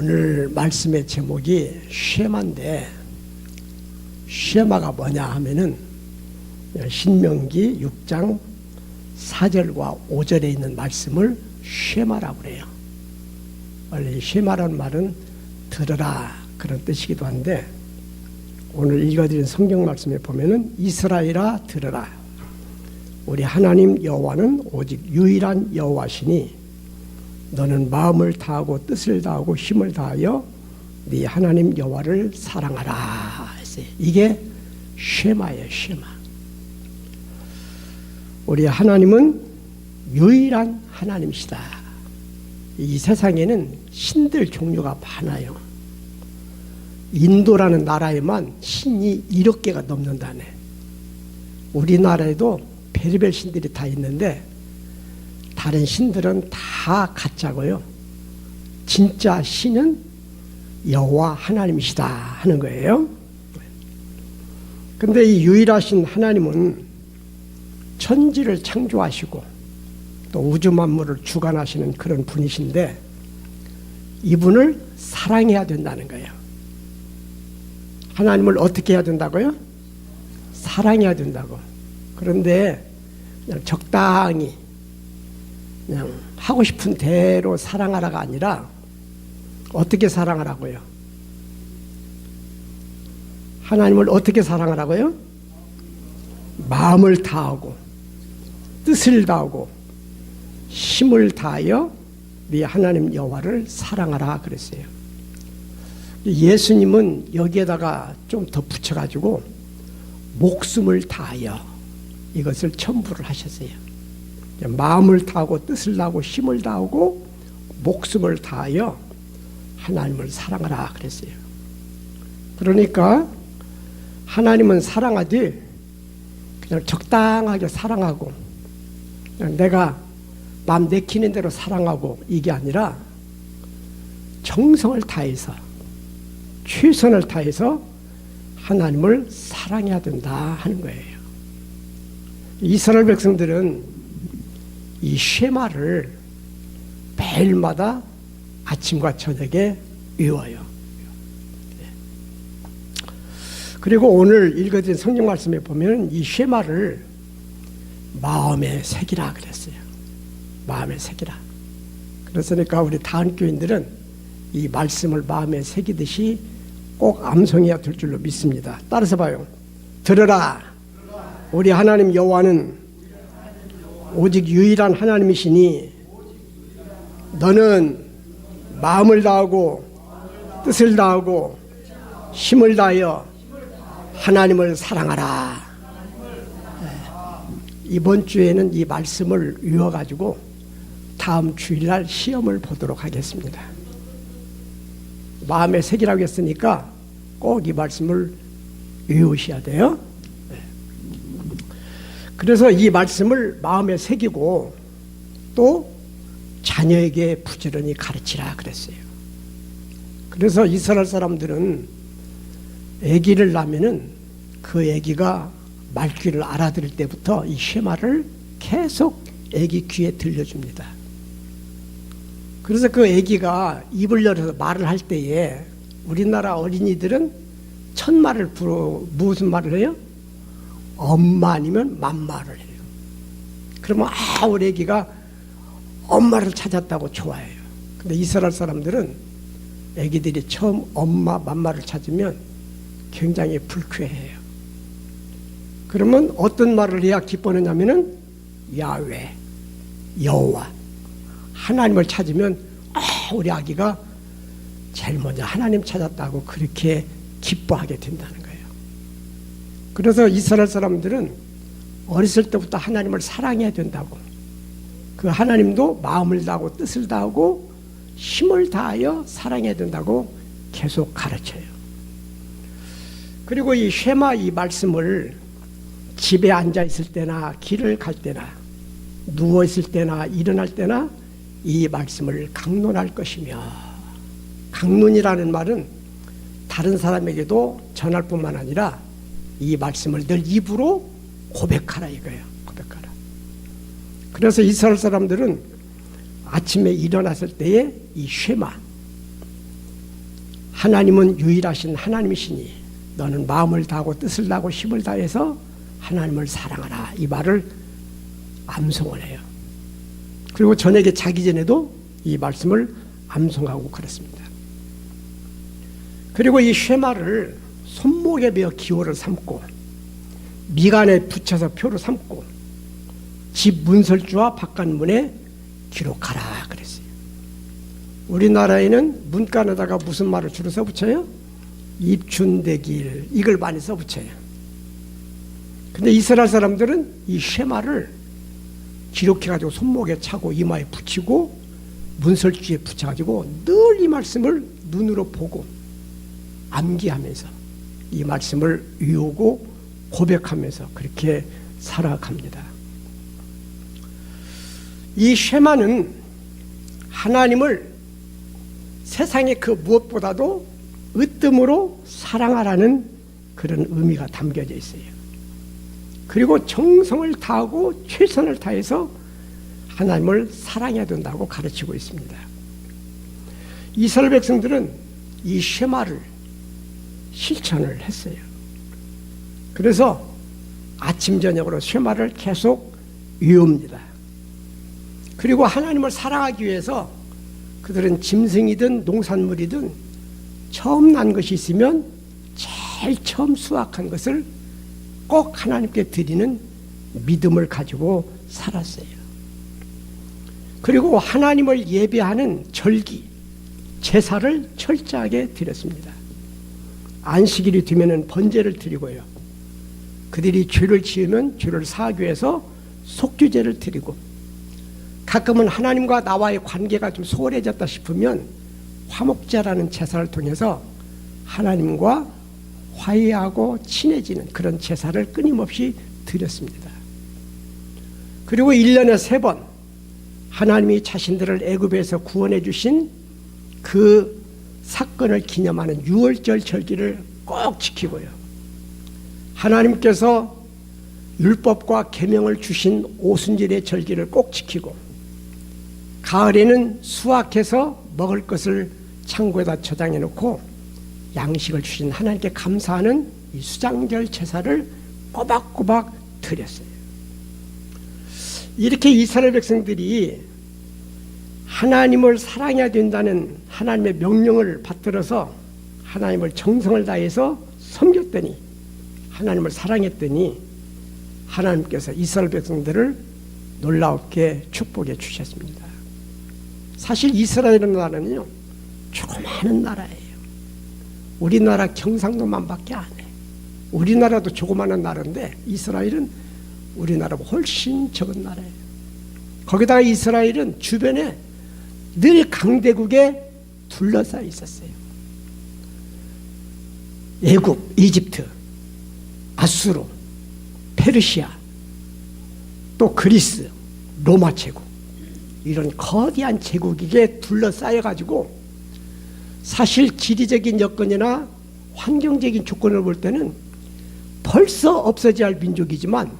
오늘 말씀의 제목이 쉐마인데, 쉐마가 뭐냐 하면은 신명기 6장 4절과 5절에 있는 말씀을 쉐마라고 그래요. 원래 쉐마라는 말은 들으라 그런 뜻이기도 한데, 오늘 읽어드린 성경 말씀에 보면은 이스라엘아 들으라, 우리 하나님 여호와는 오직 유일한 여호와시니 너는 마음을 다하고 뜻을 다하고 힘을 다하여 네 하나님 여호와를 사랑하라. 이게 쉐마예요. 쉐마. 우리 하나님은 유일한 하나님이시다. 이 세상에는 신들 종류가 많아요. 인도라는 나라에만 신이 1억 개가 넘는다네. 우리나라에도 별의별 신들이 다 있는데 다른 신들은 다 가짜고요. 진짜 신은 여호와 하나님이시다 하는 거예요. 근데 이 유일하신 하나님은 천지를 창조하시고 또 우주 만물을 주관하시는 그런 분이신데, 이분을 사랑해야 된다는 거예요. 하나님을 어떻게 해야 된다고요? 사랑해야 된다고. 그런데 그냥 적당히 그냥 하고 싶은 대로 사랑하라가 아니라 어떻게 사랑하라고요? 하나님을 어떻게 사랑하라고요? 마음을 다하고 뜻을 다하고 힘을 다하여 네 하나님 여호와를 사랑하라 그랬어요. 예수님은 여기에다가 좀 더 붙여가지고 목숨을 다하여 이것을 첨부를 하셨어요. 마음을 다하고 뜻을 다하고 힘을 다하고 목숨을 다하여 하나님을 사랑하라 그랬어요. 그러니까 하나님은 사랑하되 그냥 적당하게 사랑하고 그냥 내가 마음 내키는 대로 사랑하고 이게 아니라 정성을 다해서 최선을 다해서 하나님을 사랑해야 된다 하는 거예요. 이스라엘 백성들은 이 쉐마를 매일마다 아침과 저녁에 외워요. 그리고 오늘 읽어진 성경 말씀에 보면 이 쉐마를 마음에 새기라 그랬어요. 마음에 새기라. 그랬으니까 우리 다은교인들은 이 말씀을 마음에 새기듯이 꼭 암송해야 될 줄로 믿습니다. 따라서 봐요. 들으라. 우리 하나님 여호와는 오직 유일한 하나님이시니 너는 마음을 다하고 뜻을 다하고 힘을 다하여 하나님을 사랑하라. 이번 주에는 이 말씀을 외워가지고 다음 주일날 시험을 보도록 하겠습니다. 마음에 새기라고 했으니까 꼭 이 말씀을 외우셔야 돼요. 그래서 이 말씀을 마음에 새기고 또 자녀에게 부지런히 가르치라 그랬어요. 그래서 이스라엘 사람들은 아기를 낳으면은 그 아기가 말귀를 알아들을 때부터 이 쉐마를 계속 아기 귀에 들려줍니다. 그래서 그 아기가 입을 열어서 말을 할 때에 우리나라 어린이들은 첫 말을 무슨 말을 해요? 엄마 아니면 맘마를 해요. 그러면 우리 아기가 엄마를 찾았다고 좋아해요. 근데 이스라엘 사람들은 아기들이 처음 엄마 맘마를 찾으면 굉장히 불쾌해요. 그러면 어떤 말을 해야 기뻐하냐면은 야훼, 여호와, 하나님을 찾으면 우리 아기가 제일 먼저 하나님 찾았다고 그렇게 기뻐하게 된다는 거예요. 그래서 이스라엘 사람들은 어렸을 때부터 하나님을 사랑해야 된다고, 그 하나님도 마음을 다하고 뜻을 다하고 힘을 다하여 사랑해야 된다고 계속 가르쳐요. 그리고 이 쉐마 이 말씀을 집에 앉아 있을 때나 길을 갈 때나 누워 있을 때나 일어날 때나 이 말씀을 강론할 것이며, 강론이라는 말은 다른 사람에게도 전할 뿐만 아니라 이 말씀을 늘 입으로 고백하라 이거예요. 고백하라. 그래서 이스라엘 사람들은 아침에 일어났을 때에 이 쉐마, 하나님은 유일하신 하나님이시니 너는 마음을 다하고 뜻을 다하고 힘을 다해서 하나님을 사랑하라. 이 말을 암송을 해요. 그리고 저녁에 자기 전에도 이 말씀을 암송하고 그렇습니다. 그리고 이 쉐마를 손목에 베어 기호를 삼고 미간에 붙여서 표로 삼고 집 문설주와 바깥문에 기록하라 그랬어요. 우리나라에는 문간에다가 무슨 말을 주로 써붙여요? 입춘대길, 이걸 많이 써붙여요. 근데 이스라엘 사람들은 이 쉐마를 기록해가지고 손목에 차고 이마에 붙이고 문설주에 붙여가지고 늘 이 말씀을 눈으로 보고 암기하면서 이 말씀을 외우고 고백하면서 그렇게 살아갑니다. 이 쉐마는 하나님을 세상의 그 무엇보다도 으뜸으로 사랑하라는 그런 의미가 담겨져 있어요. 그리고 정성을 다하고 최선을 다해서 하나님을 사랑해야 된다고 가르치고 있습니다. 이스라엘 백성들은 이 쉐마를 실천을 했어요. 그래서 아침 저녁으로 쉐마를 계속 외웁니다. 그리고 하나님을 사랑하기 위해서 그들은 짐승이든 농산물이든 처음 난 것이 있으면 제일 처음 수확한 것을 꼭 하나님께 드리는 믿음을 가지고 살았어요. 그리고 하나님을 예배하는 절기, 제사를 철저하게 드렸습니다. 안식일이 되면은 번제를 드리고요. 그들이 죄를 지으면 죄를 사하기 위해서 속죄제를 드리고, 가끔은 하나님과 나와의 관계가 좀 소홀해졌다 싶으면 화목제라는 제사를 통해서 하나님과 화해하고 친해지는 그런 제사를 끊임없이 드렸습니다. 그리고 1년에 3번 하나님이 자신들을 애굽에서 구원해 주신 그 사건을 기념하는 유월절 절기를 꼭 지키고요. 하나님께서 율법과 계명을 주신 오순절의 절기를 꼭 지키고, 가을에는 수확해서 먹을 것을 창고에다 저장해 놓고 양식을 주신 하나님께 감사하는 이 수장절 제사를 꼬박꼬박 드렸어요. 이렇게 이스라엘 백성들이 하나님을 사랑해야 된다는 하나님의 명령을 받들어서 하나님을 정성을 다해서 섬겼더니, 하나님을 사랑했더니 하나님께서 이스라엘 백성들을 놀랍게 축복해 주셨습니다. 사실 이스라엘이라는 나라는요, 조그마한 나라예요. 우리나라 경상도만밖에 안 해. 우리나라도 조그마한 나라인데 이스라엘은 우리나라보다 훨씬 적은 나라예요. 거기다가 이스라엘은 주변에 늘 강대국에 둘러싸여 있었어요. 애굽, 이집트, 아수르, 페르시아, 또 그리스, 로마 제국, 이런 거대한 제국에게 둘러싸여 가지고 사실 지리적인 여건이나 환경적인 조건을 볼 때는 벌써 없어져야 할 민족이지만,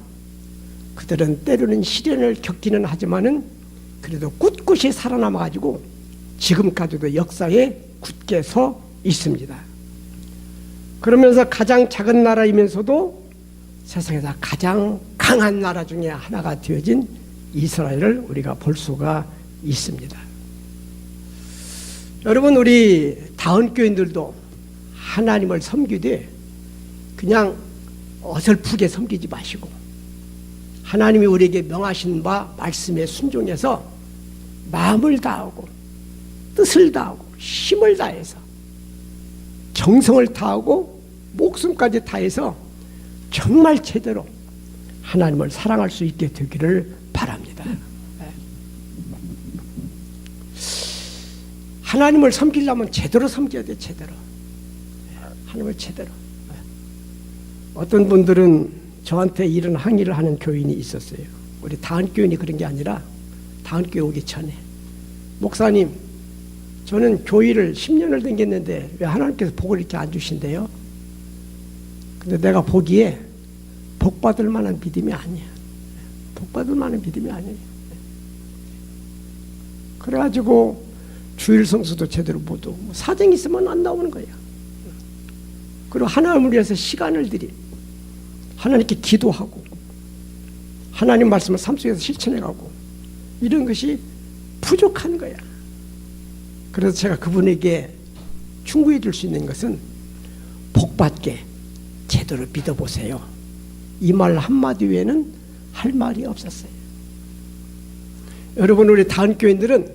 그들은 때로는 시련을 겪기는 하지만은 그래도 꿋꿋이 살아남아 가지고 지금까지도 역사에 굳게 서 있습니다. 그러면서 가장 작은 나라이면서도 세상에서 가장 강한 나라 중에 하나가 되어진 이스라엘을 우리가 볼 수가 있습니다. 여러분, 우리 다원교인들도 하나님을 섬기되 그냥 어설프게 섬기지 마시고, 하나님이 우리에게 명하신 바 말씀에 순종해서 마음을 다하고 뜻을 다하고 힘을 다해서 정성을 다하고 목숨까지 다해서 정말 제대로 하나님을 사랑할 수 있게 되기를 바랍니다. 하나님을 섬기려면 제대로 섬겨야 돼. 제대로. 하나님을 제대로. 어떤 분들은 저한테 이런 항의를 하는 교인이 있었어요. 우리 다은교인이 그런 게 아니라 다은교회 오기 전에, 목사님, 저는 교회를 10년을 다녔는데 왜 하나님께서 복을 이렇게 안 주신대요? 근데 내가 보기에 복받을 만한 믿음이 아니야. 복받을 만한 믿음이 아니에요. 그래가지고 주일 성수도 제대로 못 오고 사정이 있으면 안 나오는 거야. 그리고 하나님을 위해서 시간을 들이 하나님께 기도하고 하나님 말씀을 삶 속에서 실천해가고 이런 것이 부족한 거야. 그래서 제가 그분에게 충고해 줄 수 있는 것은 복받게 제대로 믿어보세요. 이 말 한마디 외에는 할 말이 없었어요. 여러분, 우리 다은교인들은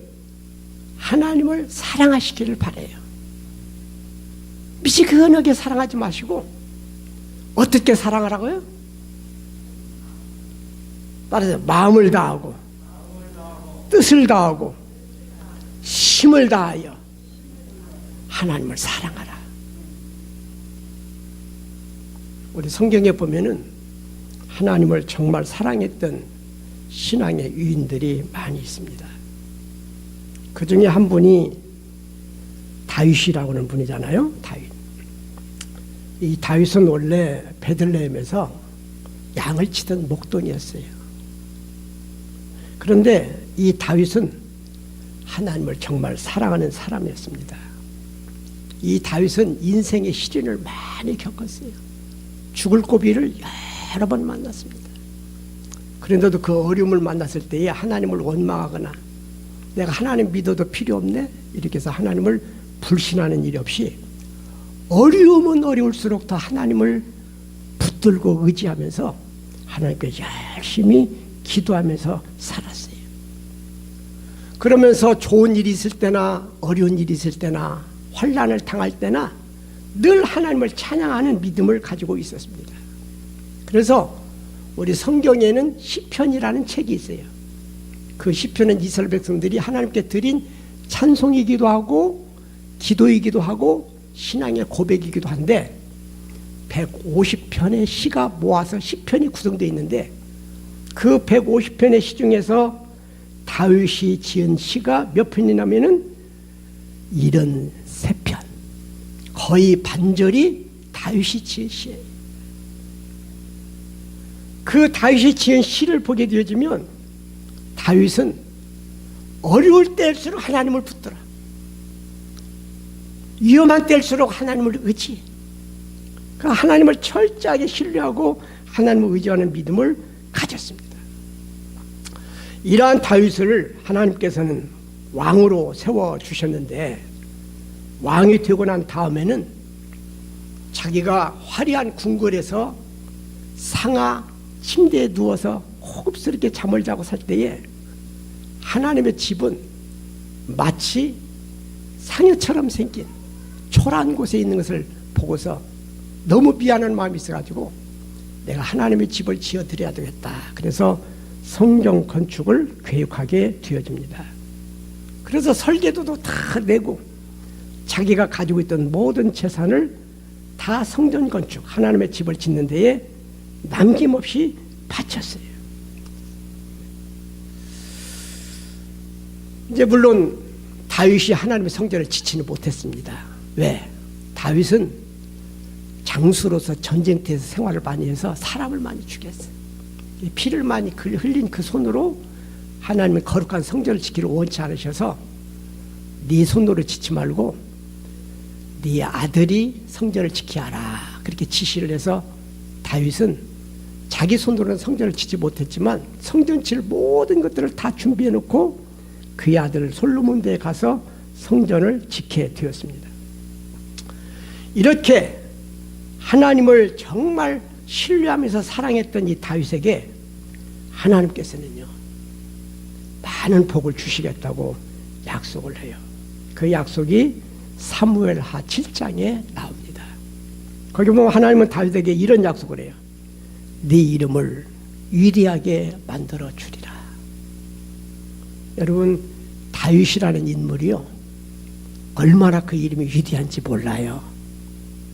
하나님을 사랑하시기를 바라요. 미지근하게 사랑하지 마시고 어떻게 사랑하라고요? 따라서 마음을 다하고 뜻을 다하고 힘을 다하여 하나님을 사랑하라. 우리 성경에 보면은 하나님을 정말 사랑했던 신앙의 유인들이 많이 있습니다. 그 중에 한 분이 다윗이라고 하는 분이잖아요. 다윗. 이 다윗은 원래 베들레헴에서 양을 치던 목동이었어요. 그런데 이 다윗은 하나님을 정말 사랑하는 사람이었습니다. 이 다윗은 인생의 시련을 많이 겪었어요. 죽을 고비를 여러 번 만났습니다. 그런데도 그 어려움을 만났을 때에 하나님을 원망하거나 내가 하나님 믿어도 필요 없네 이렇게 해서 하나님을 불신하는 일이 없이 어려움은 어려울수록 더 하나님을 붙들고 의지하면서 하나님께 열심히 기도하면서 살았어요. 그러면서 좋은 일이 있을 때나 어려운 일이 있을 때나 환난을 당할 때나 늘 하나님을 찬양하는 믿음을 가지고 있었습니다. 그래서 우리 성경에는 시편이라는 책이 있어요. 그 시편은 이스라엘 백성들이 하나님께 드린 찬송이기도 하고 기도이기도 하고 신앙의 고백이기도 한데 150편의 시가 모아서 시편이 구성되어 있는데 그 150편의 시 중에서 다윗이 지은 시가 몇 편이냐면은 73편. 거의 반절이 다윗이 지은 시예요. 그 다윗이 지은 시를 보게 되어지면 다윗은 어려울 때일수록 하나님을 붙들어. 위험한 때일수록 하나님을 의지해. 그 하나님을 철저하게 신뢰하고 하나님을 의지하는 믿음을 가졌습니다. 이러한 다윗을 하나님께서는 왕으로 세워주셨는데 왕이 되고 난 다음에는 자기가 화려한 궁궐에서 상하 침대에 누워서 호흡스럽게 잠을 자고 살 때에 하나님의 집은 마치 상여처럼 생긴 초라한 곳에 있는 것을 보고서 너무 미안한 마음이 있어가지고 내가 하나님의 집을 지어드려야 되겠다. 그래서 성전 건축을 계획하게 되어집니다. 그래서 설계도도 다 내고 자기가 가지고 있던 모든 재산을 다 성전 건축, 하나님의 집을 짓는 데에 남김없이 바쳤어요. 이제 물론 다윗이 하나님의 성전을 짓지는 못했습니다. 왜? 다윗은 장수로서 전쟁터에서 생활을 많이 해서 사람을 많이 죽였어요. 피를 많이 흘린 그 손으로 하나님의 거룩한 성전을 짓기를 원치 않으셔서 네 손으로 짓지 말고 네 아들이 성전을 지키게 하라 그렇게 지시를 해서 다윗은 자기 손으로는 성전을 짓지 못했지만 성전 질 모든 것들을 다 준비해 놓고 그의 아들 솔로몬대에 가서 성전을 짓게 되었습니다. 이렇게 하나님을 정말 신뢰하면서 사랑했던 이 다윗에게 하나님께서는요 많은 복을 주시겠다고 약속을 해요. 그 약속이 사무엘하 7장에 나옵니다. 거기 보면 하나님은 다윗에게 이런 약속을 해요. 네 이름을 위대하게 만들어 주리라. 여러분 다윗이라는 인물이요 얼마나 그 이름이 위대한지 몰라요.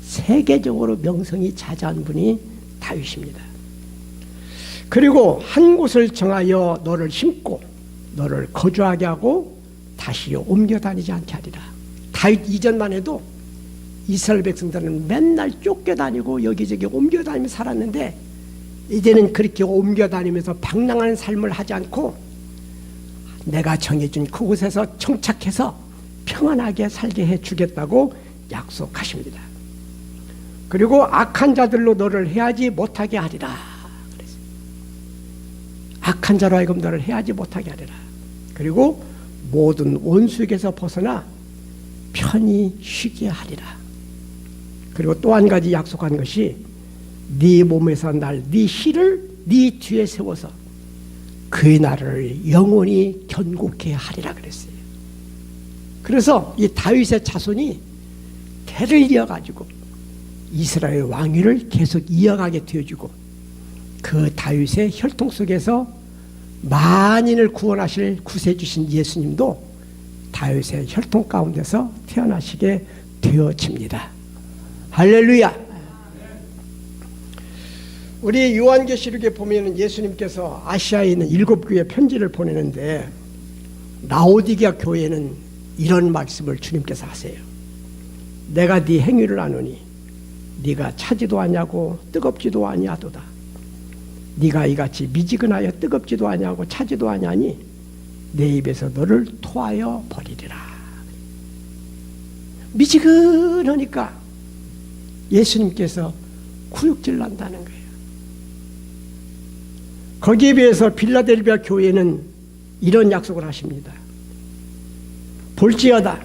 세계적으로 명성이 자자한 분이 다윗입니다. 그리고 한 곳을 정하여 너를 심고 너를 거주하게 하고 다시 옮겨 다니지 않게 하리라. 다윗 이전만 해도 이스라엘 백성들은 맨날 쫓겨다니고 여기저기 옮겨 다니면서 살았는데 이제는 그렇게 옮겨 다니면서 방랑하는 삶을 하지 않고 내가 정해준 그곳에서 정착해서 평안하게 살게 해주겠다고 약속하십니다. 그리고 악한 자들로 너를 해하지 못하게 하리라. 그랬어요. 악한 자로 하여금 너를 해하지 못하게 하리라. 그리고 모든 원수에게서 벗어나 편히 쉬게 하리라. 그리고 또 한 가지 약속한 것이 네 몸에서 날 네 희를 네 뒤에 세워서 그의 나라를 영원히 견고케 하리라 그랬어요. 그래서 이 다윗의 자손이 대를 이어가지고 이스라엘 왕위를 계속 이어가게 되어주고 그 다윗의 혈통 속에서 만인을 구원하실 구세주신 예수님도 다윗의 혈통 가운데서 태어나시게 되어집니다. 할렐루야. 우리 요한계시록에 보면 예수님께서 아시아에 있는 7교회 편지를 보내는데 라오디게아 교회는 이런 말씀을 주님께서 하세요. 내가 네 행위를 아노니 네가 차지도 아니하고 뜨겁지도 아니하도다. 네가 이같이 미지근하여 뜨겁지도 아니하고 차지도 아니하니 내 입에서 너를 토하여 버리리라. 미지근하니까 예수님께서 구육질 난다는 거예요. 거기에 비해서 빌라델비아 교회는 이런 약속을 하십니다. 볼지어다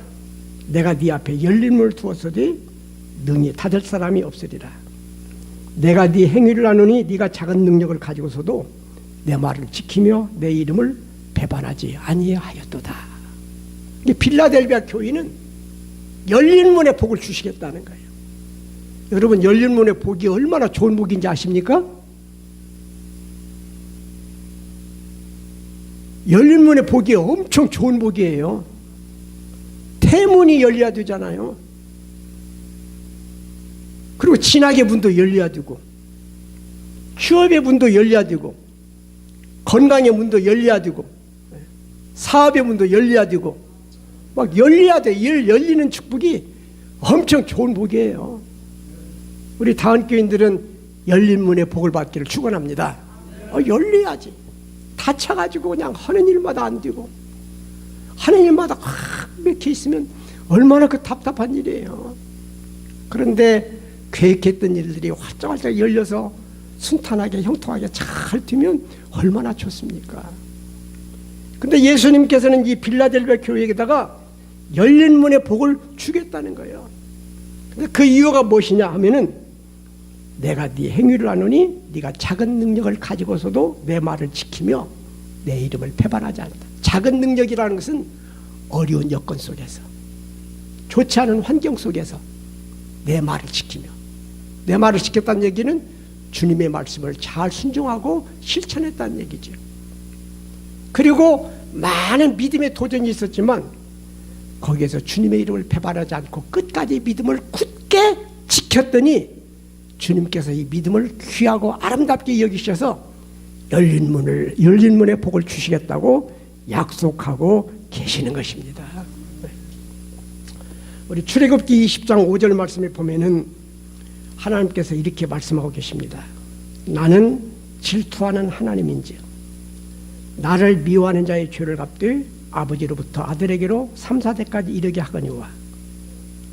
내가 네 앞에 열린 문을 두었으되 능히 닫을 사람이 없으리라. 내가 네 행위를 아노니 네가 작은 능력을 가지고서도 내 말을 지키며 내 이름을 배반하지 아니하였도다. 빌라델비아 교회는 열린 문의 복을 주시겠다는 거예요. 여러분 열린 문의 복이 얼마나 좋은 복인지 아십니까? 열린 문의 복이 엄청 좋은 복이에요. 태문이 열려야 되잖아요. 그리고 진학의 문도 열려야 되고 취업의 문도 열려야 되고 건강의 문도 열려야 되고 사업의 문도 열려야 되고 막 열려야 돼. 열리는 축복이 엄청 좋은 복이에요. 우리 다원교인들은 열린 문의 복을 받기를 축원합니다. 열려야지. 다쳐가지고 그냥 하는 일마다 안 되고 하는 일마다 확 맥혀 있으면 얼마나 그 답답한 일이에요. 그런데 계획했던 일들이 활짝활짝 열려서 순탄하게 형통하게 잘 되면 얼마나 좋습니까? 근데 예수님께서는 이 빌라델비아 교회에다가 열린 문의 복을 주겠다는 거예요. 근데 그 이유가 무엇이냐 하면은 내가 네 행위를 아노니 네가 작은 능력을 가지고서도 내 말을 지키며 내 이름을 배반하지 않는다. 작은 능력이라는 것은 어려운 여건 속에서 좋지 않은 환경 속에서 내 말을 지키며 내 말을 지켰다는 얘기는 주님의 말씀을 잘 순종하고 실천했다는 얘기죠. 그리고 많은 믿음의 도전이 있었지만 거기에서 주님의 이름을 배반하지 않고 끝까지 믿음을 굳게 지켰더니 주님께서 이 믿음을 귀하고 아름답게 여기셔서 열린 문의 복을 주시겠다고 약속하고 계시는 것입니다. 우리 출애굽기 20장 5절 말씀에 보면은 하나님께서 이렇게 말씀하고 계십니다. 나는 질투하는 하나님인지 나를 미워하는 자의 죄를 갚되 아버지로부터 아들에게로 3, 4대까지 이르게 하거니와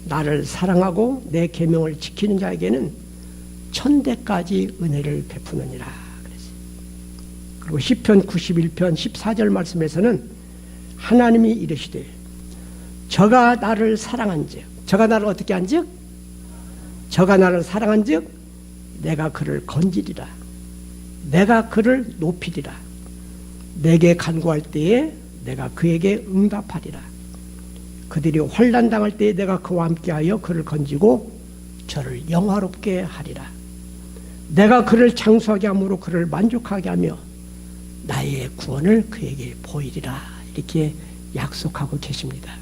나를 사랑하고 내 계명을 지키는 자에게는 1000대까지 은혜를 베푸느니라 그랬어요. 그리고 시편 91편 14절 말씀에서는 하나님이 이르시되 저가 나를 사랑한즉 저가 나를 어떻게 한즉 저가 나를 사랑한즉 내가 그를 건지리라 내가 그를 높이리라 내게 간구할 때에 내가 그에게 응답하리라 그들이 환난 당할 때에 내가 그와 함께하여 그를 건지고 저를 영화롭게 하리라 내가 그를 장수하게 함으로 그를 만족하게 하며 나의 구원을 그에게 보이리라 이렇게 약속하고 계십니다.